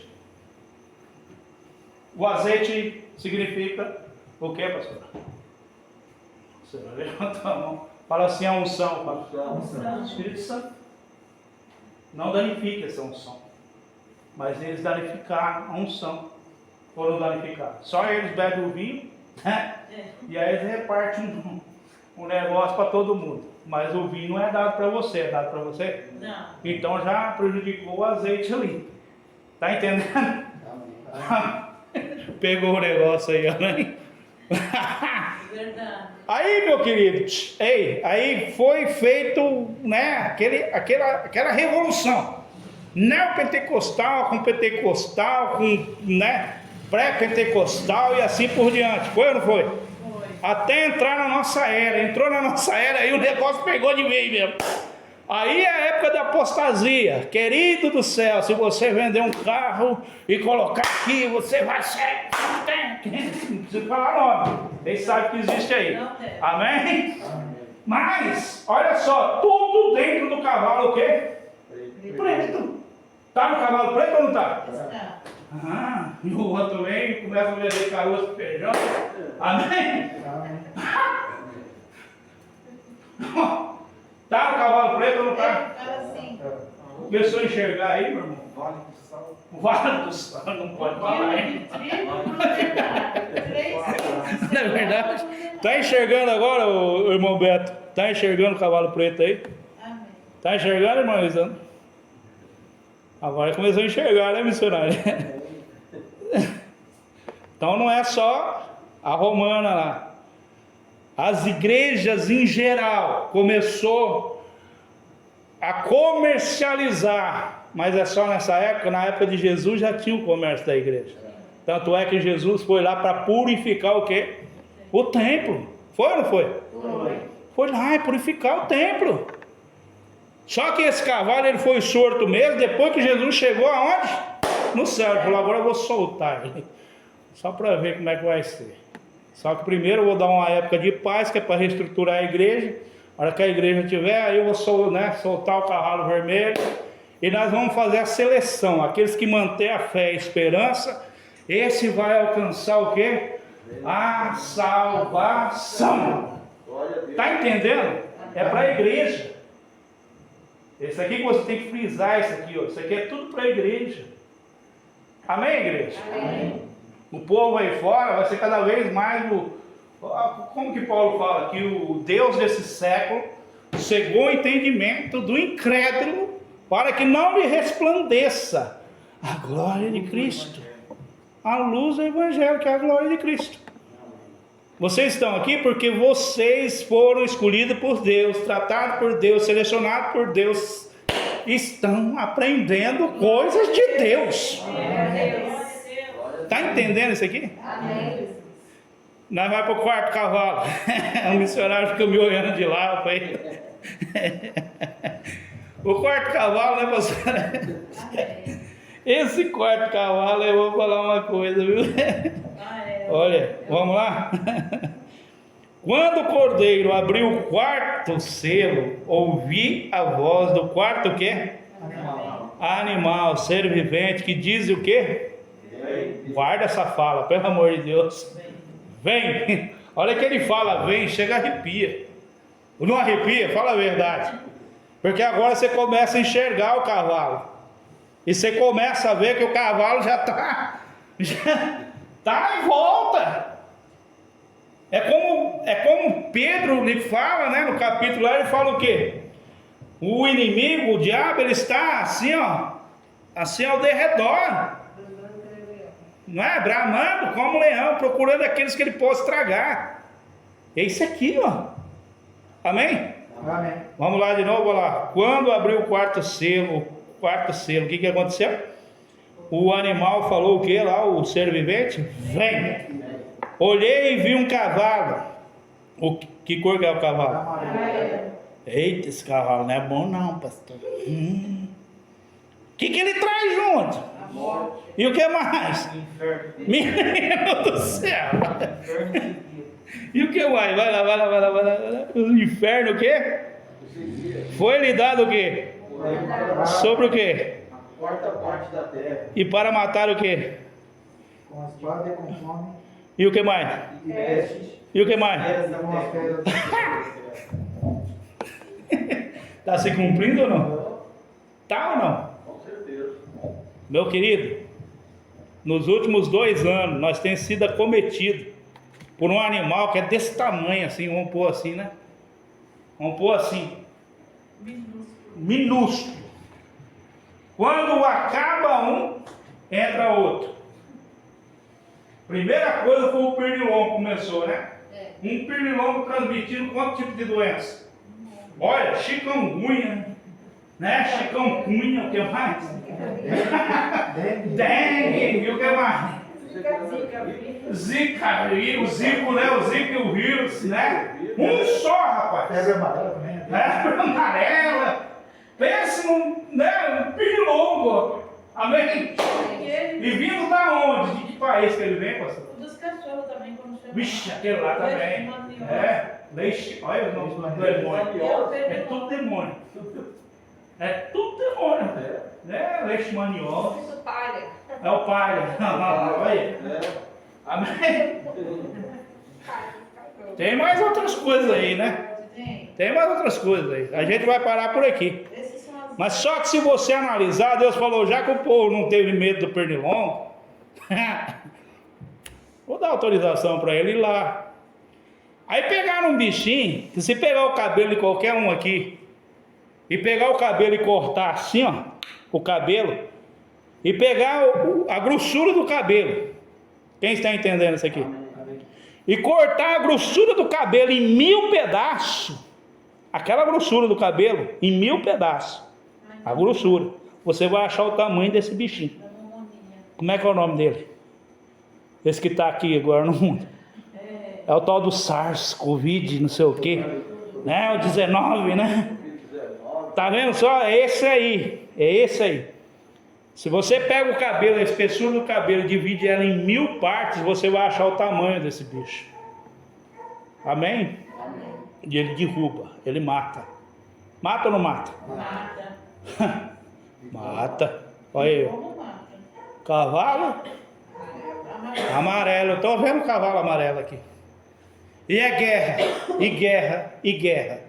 O azeite significa o que, pastor? Você vai levantar a mão. Fala assim, a unção. Unção. Espírito Santo. Não danifique essa unção. Mas eles danificaram a unção. Foram danificados. Só eles bebem o vinho, né? E aí eles repartem um negócio para todo mundo. Mas o vinho não é dado para você, é dado para você? Não. Então já prejudicou o azeite ali. Tá entendendo? Pegou o negócio aí, amém? Verdade. Aí, meu querido, aí foi feito, né, aquela revolução. Neopentecostal com pentecostal, com, né, pré-pentecostal e assim por diante. Foi ou não foi? Foi. Até entrar na nossa era. Entrou na nossa era e o negócio pegou de vez mesmo. Aí é a época da apostasia. Querido do céu, se você vender um carro e colocar aqui, você vai ser... Não precisa falar nome. Eles sabem que existe aí. Não tem. Amém? Amém. Mas, olha só, tudo dentro do cavalo o quê? Preto. Tá no cavalo preto ou não tá? Está. E o outro vem e começa a vender caroço de feijão. Amém? Amém. Tá no cavalo preto ou não tá? Fala assim. Começou a enxergar aí, meu irmão? Vale do sal. O vale do sal, não pode falar aí. Não é verdade? Tá enxergando agora, o irmão Beto? Tá enxergando o cavalo preto aí? Amém. Tá enxergando, irmão Lisandro? Agora começou a enxergar, né, missionário? Então não é só a romana lá. As igrejas em geral começou a comercializar, mas é só nessa época. Na época de Jesus já tinha o comércio da igreja. Tanto é que Jesus foi lá para purificar o quê? O templo. Foi ou não foi? Foi lá purificar o templo. Só que esse cavalo ele foi solto mesmo depois que Jesus chegou aonde? No céu. Ele falou, agora eu vou soltar ele. Só para ver como é que vai ser. Só que primeiro eu vou dar uma época de paz, que é para reestruturar a igreja. A hora que a igreja tiver, aí eu vou soltar o cavalo vermelho. E nós vamos fazer a seleção. Aqueles que mantêm a fé e a esperança, esse vai alcançar o quê? A salvação. Está entendendo? É para a igreja. Esse aqui que você tem que frisar, isso aqui, ó. Isso aqui é tudo para a igreja. Amém, igreja? Amém. O povo aí fora vai ser cada vez mais como que Paulo fala? Que o Deus desse século cegou o entendimento do incrédulo para que não lhe resplandeça a glória de Cristo. A luz do Evangelho, que é a glória de Cristo. Vocês estão aqui porque vocês foram escolhidos por Deus, tratados por Deus, selecionados por Deus. Estão aprendendo coisas de Deus. Está entendendo isso aqui? Amém. Nós vamos para o quarto cavalo. O missionário fica me olhando de lá. Pai. O quarto cavalo, né, pastor? Esse quarto cavalo, eu vou falar uma coisa, viu? Olha, vamos lá? Quando o cordeiro abriu o quarto selo, ouvi a voz do quarto o quê? Animal, ser vivente, que diz o quê? Guarda essa fala, pelo amor de Deus. Vem. Olha que ele fala, vem, chega arrepia. Não arrepia? Fala a verdade. Porque agora você começa a enxergar o cavalo. E você começa a ver que o cavalo já está em volta. É como Pedro lhe fala, né, no capítulo lá, ele fala o quê? O inimigo, o diabo, ele está assim, ó, assim ao derredor. Não é? Bramando como um leão, procurando aqueles que ele possa tragar. É isso aqui, ó. Amém? Amém. Vamos lá de novo, olha lá. Quando abriu o quarto selo, o que aconteceu? O animal falou o que lá, o ser vivente? Vem. Olhei e vi um cavalo. Que cor que é o cavalo? Amarelo. Eita, esse cavalo não é bom não, pastor. O que ele traz junto? Morte. E o que mais? Inferno. Menino do céu. E o que mais? Vai lá. O inferno o quê? Foi lhe dado o quê? Sobre o quê? A quarta parte da terra. E para matar o quê? Com a espada e com fome. E o que mais? E vestes. E o que mais? Com as pedras. Está se cumprindo ou não? Tá ou não? Com certeza. Meu querido, nos últimos 2 anos nós temos sido acometidos por um animal que é desse tamanho assim, vamos pôr assim, né? Vamos pôr assim. Minúsculo. Quando acaba um, entra outro. Primeira coisa foi o pernilongo, começou, né? Um pernilongo transmitindo quanto tipo de doença? Olha, chikungunya, né? Chikungunya, o que mais? Dengue, e o que mais? Zika, o Zico, né? O Zika e o vírus, né? Um só, rapaz. Febre amarela também. Febre amarela. Pensa num pernilongo. Amém? E vindo da onde? De que país que ele vem, pastor? Dos cachorros também, quando chega. Vixe, aquele lá também. Leite, olha o nome do demônio. É tudo demônio. É tudo demônio. Né? Leishmaniose. Isso palha. É o palha. Olha. Amém? Tem mais outras coisas aí, né? Tem mais outras coisas aí. A gente vai parar por aqui. Esses são as... Mas só que se você analisar, Deus falou, já que o povo não teve medo do pernilongo, vou dar autorização para ele ir lá. Aí pegaram um bichinho, que se pegar o cabelo de qualquer um aqui, e pegar o cabelo e cortar assim, ó, o cabelo, e pegar a grossura do cabelo. Quem está entendendo isso aqui? E cortar a grossura do cabelo em 1000 pedaços. Aquela grossura do cabelo em 1000 pedaços. A grossura. Você vai achar o tamanho desse bichinho. Como é que é o nome dele? Esse que está aqui agora no mundo. É o tal do SARS, Covid, não sei o quê. Né? O 19, né? Tá vendo só? É esse aí. É esse aí. Se você pega o cabelo, a espessura do cabelo, e divide ela em 1000 partes, você vai achar o tamanho desse bicho. Amém? Amém. E ele derruba, ele mata. Mata ou não mata? Mata. Mata. Olha aí. Como mata? Cavalo Amarelo. amarelo. Estou vendo o cavalo amarelo aqui. E é guerra, e guerra, e guerra.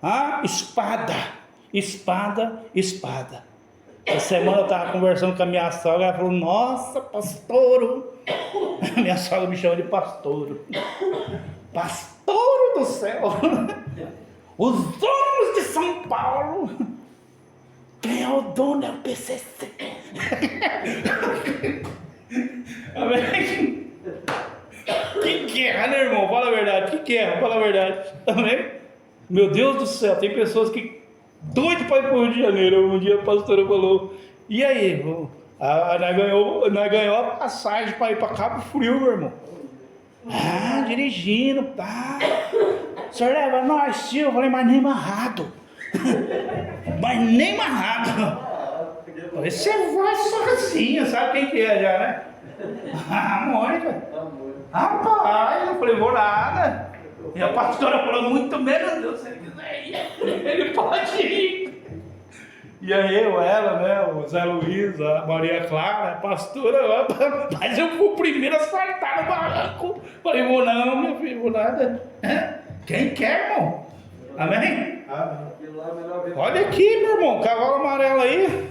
Ah, espada, espada, espada. Essa semana eu estava conversando com a minha sogra, ela falou, nossa, pastouro. Minha sogra me chama de pastouro. Pastouro do céu. Os donos de São Paulo. Quem é o dono é o PCC. Amém? Que guerra, né, irmão? Fala a verdade. Que guerra, fala a verdade. Amém? Meu Deus do céu, tem pessoas que doido para ir para o Rio de Janeiro. Um dia a pastora falou, e aí? Nós ganhou a passagem para ir para Cabo Frio, meu irmão. Ah, dirigindo, pá. O senhor leva nós, tio? Eu falei, mas nem amarrado. Mas nem amarrado. Aí você vai sozinho, sabe quem que é já, né? Ah, Mônica. Rapaz, eu falei, vou nada. E a pastora falou, muito menos Deus, se ele quiser ir, ele pode ir. E aí eu, ela, né, o Zé Luiz, a Maria Clara, a pastora, mas eu fui o primeiro a saltar no barranco. Falei, vou não, meu filho, vou nada. Quem quer, irmão? Amém? Olha aqui, meu irmão, cavalo amarelo aí.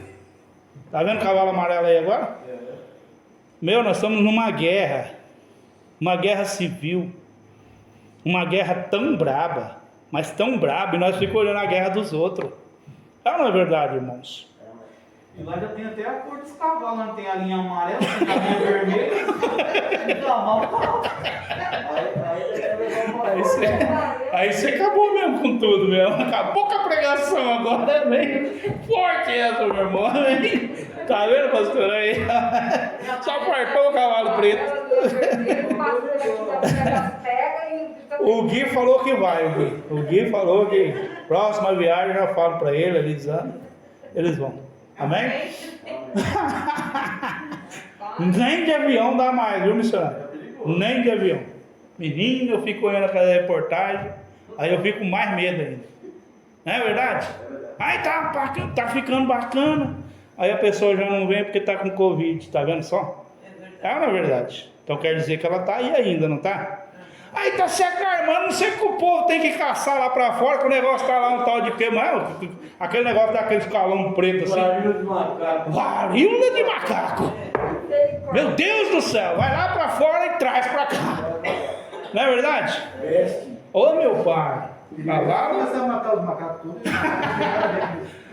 Tá vendo o cavalo amarelo aí agora? Meu, nós estamos numa guerra civil, uma guerra tão braba, mas tão braba, e nós ficamos olhando a guerra dos outros. Não é verdade, irmãos? E lá já tem até a cor dos cavalos, né? Tem a linha amarela, tem a linha vermelha. Então, Aí você acabou mesmo com tudo mesmo. Acabou com a pregação agora, é bem forte essa, meu irmão. Tá vendo, pastor? Aí só fartou o cavalo preto. O Gui falou que vai, o Gui falou que próxima viagem eu já falo para ele, eles vão. Amém? Nem de avião dá mais, viu, missionário? Nem de avião. Menino, eu fico olhando aquela reportagem, aí eu fico com mais medo ainda. Não é verdade? Aí tá ficando bacana. Aí a pessoa já não vem porque tá com Covid, tá vendo só? É, não é verdade? Então quer dizer que ela tá aí ainda, não tá? Aí tá se acarmando, não sei que o povo tem que caçar lá pra fora, que o negócio tá lá um tal de quê, mas aquele negócio daquele escalão preto assim. Varíola de macaco. Varíola de macaco. Meu Deus do céu, vai lá pra fora e traz pra cá. Não é verdade? Ô meu pai, cavalo? Começa a matar os macacos todos.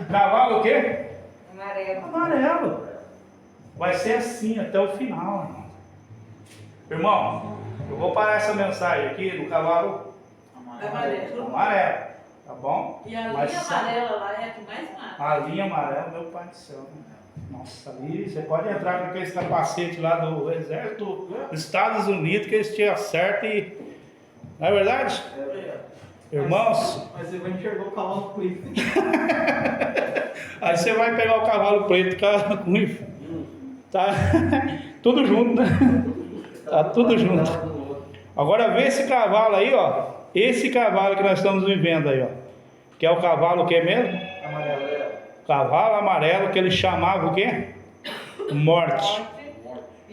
Cavalo o quê? Amarelo. Amarelo. Vai ser assim até o final, irmão. Irmão, eu vou parar essa mensagem aqui do cavalo Amarelo. amarelo, tá bom? E a linha Mas amarela lá é a que mais mata. a linha amarela, meu pai do céu. Nossa, ali você pode entrar com aquele capacete lá do exército dos Estados Unidos que eles te acertam e... Não é verdade? Irmãos, Mas você vai enxergar o cavalo preto. aí você vai pegar o cavalo preto com... Tá tudo junto, né? Tá tudo junto. Agora vê esse cavalo aí, ó. Esse cavalo que nós estamos vivendo aí, ó. Que é o cavalo o que mesmo? Amarelo. Cavalo amarelo, que ele chamava o quê? Morte.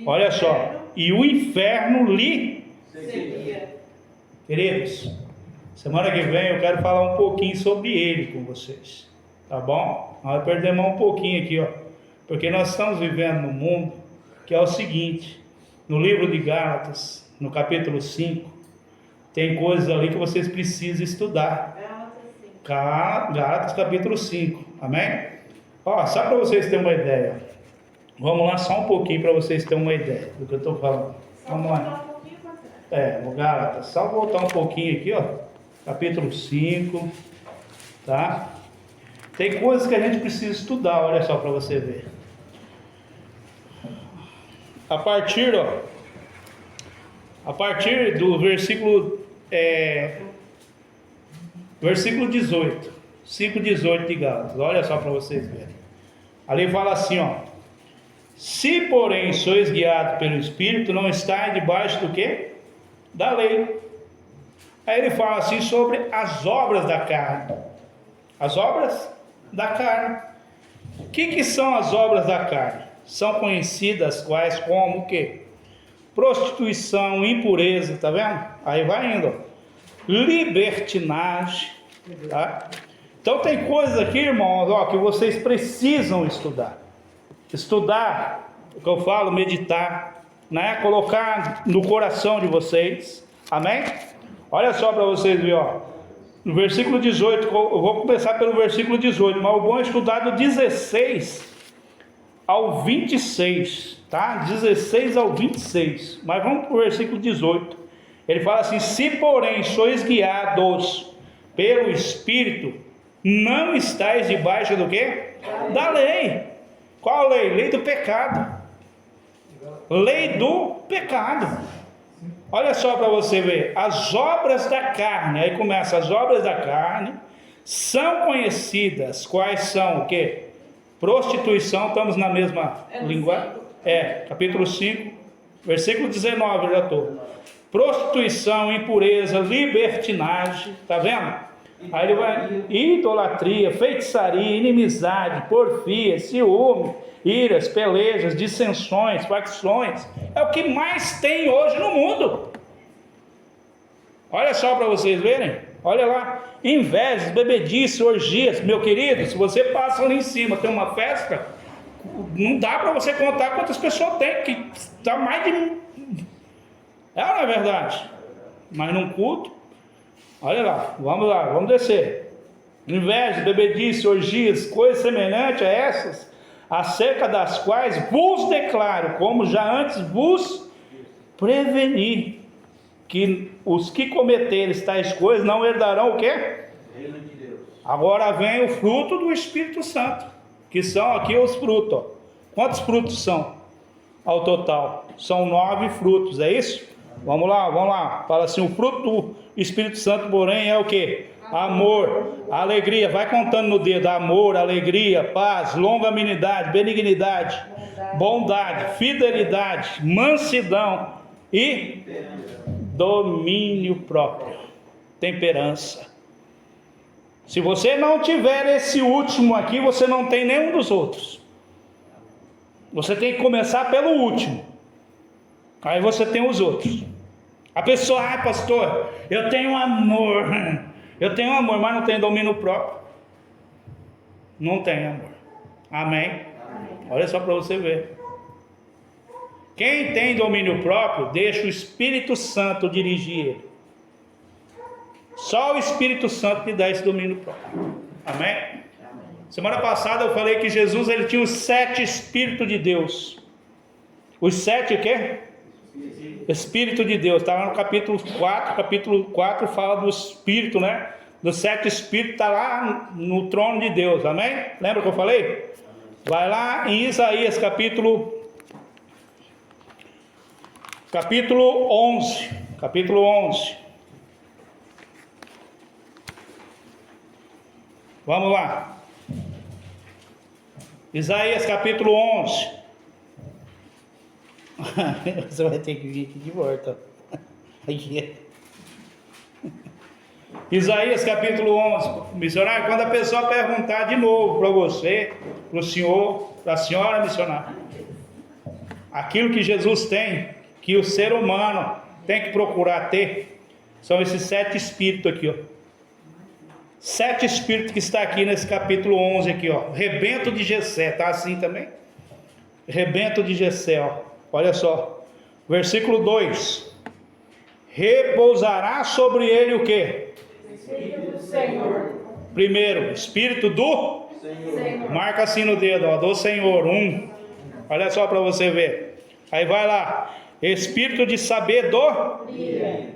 Olha só. E o inferno lhe... Seguia. Queridos, Semana que vem eu quero falar um pouquinho sobre ele com vocês. Tá bom? Nós perdemos um pouquinho aqui, ó. Porque nós estamos vivendo num mundo que é o seguinte. No livro de Gálatas, no capítulo 5, tem coisas ali que vocês precisam estudar. Gálatas capítulo 5. Amém? Ó, só para vocês terem uma ideia. Vamos lá só um pouquinho para vocês terem uma ideia do que eu estou falando. Vamos lá. O Gálatas, só voltar um pouquinho aqui, ó. Capítulo 5. Tá? Tem coisas que a gente precisa estudar, olha só para você ver. A partir do versículo 18, 5:18 de Gálatas, olha só para vocês verem. Ali fala assim, ó: se porém sois guiados pelo Espírito, não estáis debaixo do quê? Da lei. Aí ele fala assim sobre as obras da carne. As obras da carne. O que são as obras da carne? São conhecidas quais como o quê? Prostituição, impureza, tá vendo? Aí vai indo. Libertinagem, tá? Então tem coisas aqui, irmãos, ó, que vocês precisam estudar. Estudar, o que eu falo, meditar, né? Colocar no coração de vocês. Amém? Olha só para vocês verem, ó. No versículo 18, eu vou começar pelo versículo 18, mas o bom é estudar do 16 ao 26, tá? 16 ao 26. Mas vamos para o versículo 18. Ele fala assim: se porém sois guiados pelo Espírito, não estáis debaixo do quê? Da lei. Qual lei? Lei do pecado. Lei do pecado. Olha só para você ver. As obras da carne. Aí começa: as obras da carne são conhecidas. Quais são o quê? Prostituição, estamos na mesma linguagem? Capítulo 5, versículo 19, eu já estou. Prostituição, impureza, libertinagem, tá vendo? Aí ele vai: idolatria, feitiçaria, inimizade, porfia, ciúme, iras, pelejas, dissensões, facções. É o que mais tem hoje no mundo. Olha só para vocês verem. Olha lá, invejas, bebedice, orgias. Meu querido, se você passa ali em cima, tem uma festa, não dá para você contar quantas pessoas tem, que está mais de... É ou não é verdade? Mas num culto, olha lá, vamos descer. Inveja, bebedice, orgias, coisas semelhantes a essas, acerca das quais vos declaro, como já antes vos preveni, que os que cometerem tais coisas não herdarão o quê? Reino de Deus. Agora vem o fruto do Espírito Santo, que são aqui os frutos, ó. Quantos frutos são ao total? São 9 frutos, é isso? Vamos lá. Fala assim: o fruto do Espírito Santo, porém, é o quê? Amor, alegria, vai contando no dedo: amor, alegria, paz, longanimidade, benignidade, bondade, fidelidade, mansidão e domínio próprio, temperança. Se você não tiver esse último aqui, você não tem nenhum dos outros. Você tem que começar pelo último, aí você tem os outros. A pessoa: pastor, eu tenho amor, mas não tem domínio próprio. Não tem amor. Amém? Olha só para você ver. Quem tem domínio próprio, deixa o Espírito Santo dirigir ele. Só o Espírito Santo te dá esse domínio próprio. Amém? Semana passada eu falei que Jesus, ele tinha os 7 Espíritos de Deus. Os 7 o quê? Espírito de Deus. Está lá no capítulo 4. Capítulo 4 fala do Espírito, né? Dos 7 Espíritos, está lá no trono de Deus. Amém? Lembra que eu falei? Vai lá em Isaías capítulo 11. Capítulo 11. Vamos lá. Isaías capítulo 11. Você vai ter que vir aqui de volta. Aqui. Isaías capítulo 11. Missionário, quando a pessoa perguntar de novo para você, para o senhor, para a senhora missionária, aquilo que Jesus tem, que o ser humano tem que procurar ter, São esses 7 espíritos aqui, ó. 7 espíritos que está aqui nesse capítulo 11 aqui, ó. Rebento de Jessé, tá assim também? Rebento de Jessé, ó. Olha só. Versículo 2. Repousará sobre ele o quê? Espírito do Senhor. Primeiro, Espírito do Senhor. Marca assim no dedo, ó, do Senhor. Olha só para você ver. Aí vai lá. Espírito de sabedoria.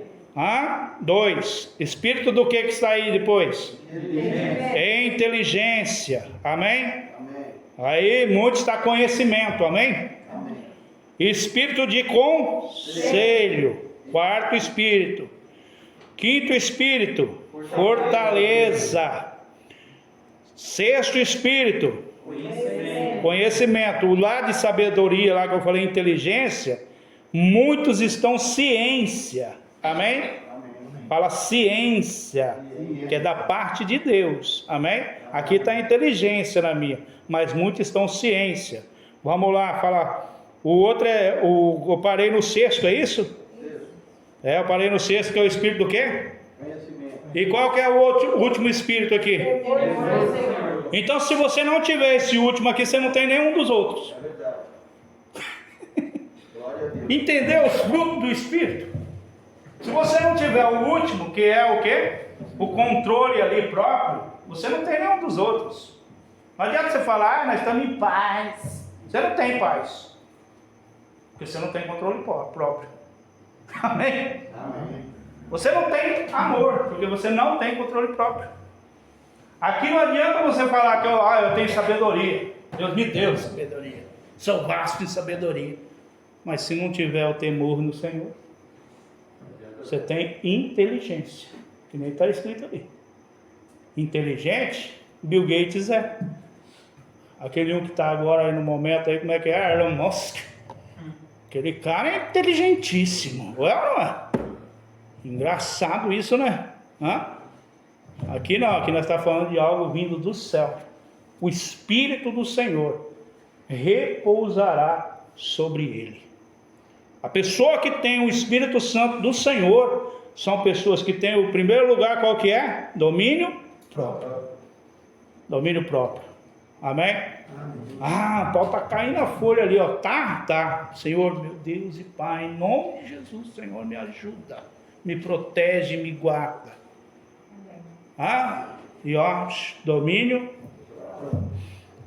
2. Espírito do que está aí depois? Inteligência. Amém? Amém. Aí muito está conhecimento. Amém? Amém. Espírito de conselho. 4º espírito. 5º espírito, fortaleza. 6º espírito, conhecimento. O lado de sabedoria, lá que eu falei, inteligência, muitos estão ciência. Amém? Amém. Fala ciência, que é da parte de Deus. Amém? Aqui está inteligência na minha, mas muitos estão ciência. Vamos lá, fala. O outro é, eu parei no 6º, é isso? Eu parei no 6º, que é o espírito do quê? Conhecimento. E qual que é o último espírito aqui? Então, se você não tiver esse último aqui, você não tem nenhum dos outros. É verdade. Glória a Deus. Entendeu os frutos do espírito? Se você não tiver o último, que é o quê? O controle ali próprio, você não tem nenhum dos outros. Não adianta você falar, nós estamos em paz. Você não tem paz. Porque você não tem controle próprio. Amém? Amém. Você não tem amor, porque você não tem controle próprio. Aqui não adianta você falar que eu tenho sabedoria. Deus me deu sabedoria. Sou vasto em sabedoria. Mas se não tiver o temor no Senhor, você tem inteligência. Que nem está escrito ali. Inteligente, Bill Gates é. Aquele que está agora aí no momento aí, como é que é? Elon Musk. Aquele cara é inteligentíssimo. Não é? Engraçado isso, né? Aqui não, aqui nós estamos falando de algo vindo do céu. O Espírito do Senhor repousará sobre ele. A pessoa que tem o Espírito Santo do Senhor são pessoas que têm o primeiro lugar, qual que é? Domínio próprio. Domínio próprio. Amém? Paulo está caindo a folha ali, ó. Tá. Senhor, meu Deus e Pai, em nome de Jesus, Senhor, me ajuda. Me protege, me guarda. E ó, domínio.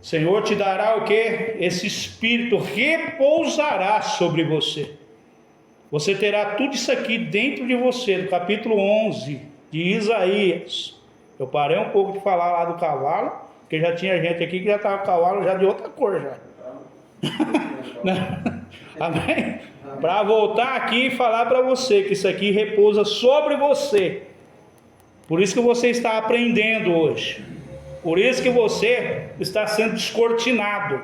Senhor te dará o que? Esse Espírito repousará sobre você. Você terá tudo isso aqui dentro de você, do capítulo 11 de Isaías. Eu parei um pouco de falar lá do cavalo, porque já tinha gente aqui que já estava cavalo já de outra cor já. Amém? Para voltar aqui e falar para você que isso aqui repousa sobre você. Por isso que você está aprendendo hoje. Por isso que você está sendo descortinado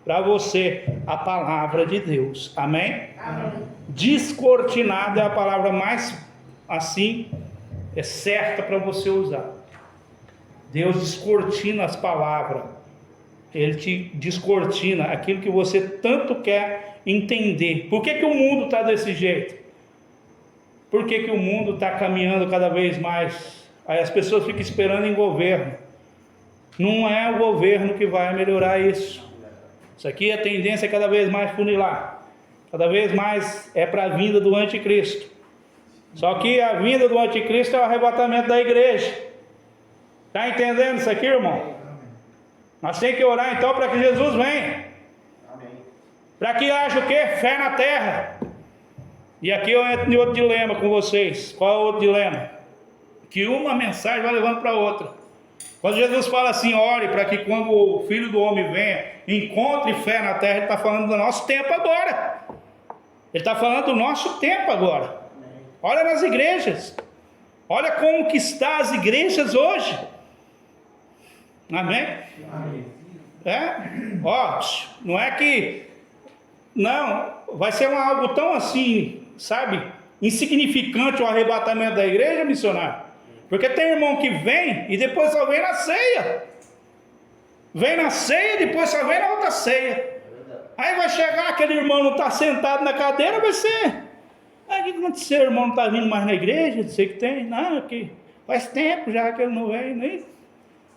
para você a palavra de Deus. Amém? Amém. Descortinado é a palavra mais assim, é certa para você usar. Deus descortina as palavras. Ele te descortina aquilo que você tanto quer entender. Por que o mundo está desse jeito? Por que o mundo está caminhando cada vez mais? Aí as pessoas ficam esperando em governo. Não é o governo que vai melhorar isso. Isso aqui é a tendência cada vez mais funilar. Cada vez mais é para a vinda do anticristo. Só que a vinda do anticristo é o arrebatamento da igreja. Está entendendo isso aqui, irmão? Nós temos que orar então para que Jesus venha. Para que haja o quê? Fé na terra. E aqui eu entro em outro dilema com vocês. Qual é o outro dilema? Que uma mensagem vai levando para outra. Quando Jesus fala assim, ore para que quando o Filho do Homem venha, encontre fé na terra, ele está falando do nosso tempo agora. Ele está falando do nosso tempo agora. Olha nas igrejas. Olha como que estão as igrejas hoje. Amém? Não é que... Não, vai ser algo tão assim, sabe? Insignificante o arrebatamento da igreja, missionário. Porque tem irmão que vem e depois só vem na ceia. Vem na ceia e depois só vem na outra ceia. Aí vai chegar, aquele irmão não está sentado na cadeira, vai ser Ah, o que aconteceu? O irmão não está vindo mais na igreja? Não sei o que tem. Não, que faz tempo já que ele não vem.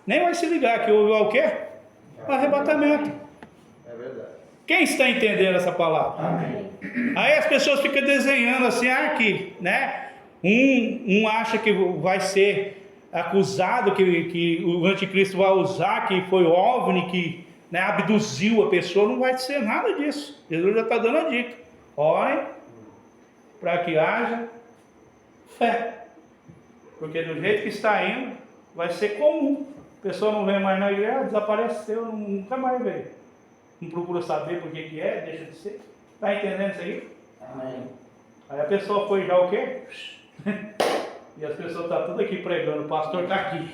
Nem vai se ligar que houve o quê? O arrebatamento. É verdade. Quem está entendendo essa palavra? Amém. Aí as pessoas ficam desenhando assim, aqui, né? Um acha que vai ser acusado, que o anticristo vai usar, que foi OVNI, que, né, abduziu a pessoa. Não vai ser nada disso. Jesus já está dando a dica. Orem para que haja fé. Porque do jeito que está indo, vai ser comum. A pessoa não vem mais na igreja, desapareceu, nunca mais veio. Não procura saber por que é, deixa de ser. Está entendendo isso aí? Amém. Aí a pessoa foi já o quê? E as pessoas estão tudo aqui pregando, o pastor está aqui.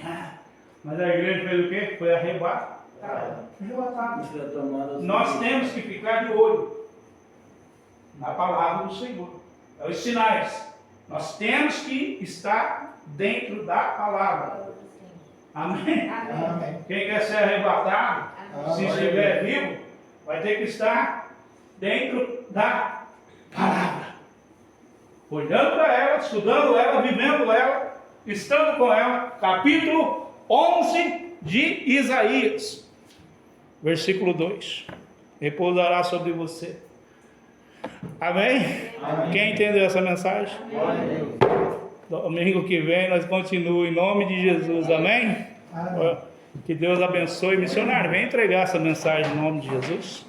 Mas a igreja fez o quê? Foi arrebatada. Nós temos que ficar de olho na palavra do Senhor. É os sinais. Nós temos que estar dentro da palavra. Amém? Amém. Quem quer ser arrebatado, se estiver vivo, vai ter que estar dentro da palavra. Olhando para ela, estudando ela, vivendo ela, estando com ela. Capítulo 11 de Isaías, versículo 2. Repousará sobre você. Amém? Amém. Quem entendeu essa mensagem? Amém. Domingo que vem nós continuamos em nome de Jesus. Amém? Amém. Que Deus abençoe. Missionário, vem entregar essa mensagem em nome de Jesus.